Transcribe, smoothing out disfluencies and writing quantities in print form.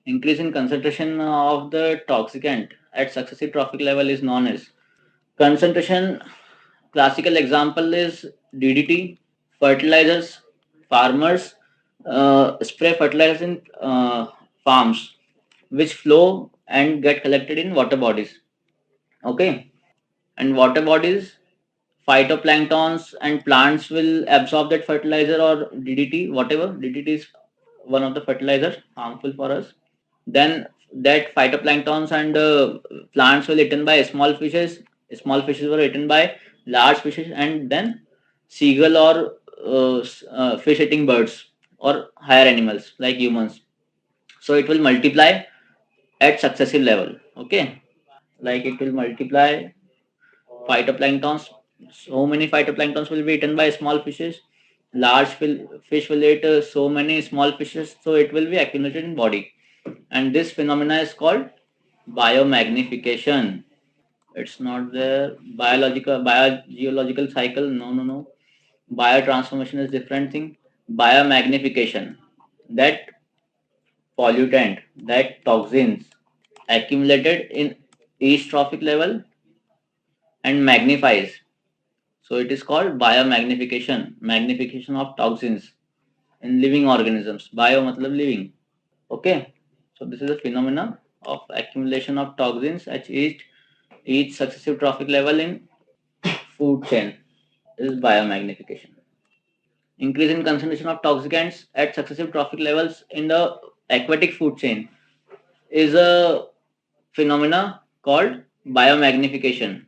Increase in concentration of the toxicant at successive trophic level is known as concentration. Classical example is DDT, fertilizers. Farmers spray fertilizers in farms, which flow and get collected in water bodies. Okay, and water bodies, phytoplanktons and plants will absorb that fertilizer or DDT, whatever. DDT is one of the fertilizers harmful for us. Then that phytoplanktons and plants were eaten by small fishes. Small fishes were eaten by large fishes, and then seagull or fish eating birds or higher animals like humans. So it will multiply at successive level. Okay, like it will multiply phytoplanktons. So many phytoplanktons will be eaten by small fishes. Large fish will eat so many small fishes, so it will be accumulated in body. And this phenomena is called biomagnification. It's not the biological biogeological cycle. No, no, no. Biotransformation is different thing. Biomagnification. That pollutant, that toxins accumulated in each trophic level and magnifies. So it is called biomagnification, magnification of toxins in living organisms. Bio matlab living. Okay. So this is a phenomena of accumulation of toxins at each successive trophic level in food chain. This is biomagnification. Increase in concentration of toxicants at successive trophic levels in the aquatic food chain is a phenomena called biomagnification.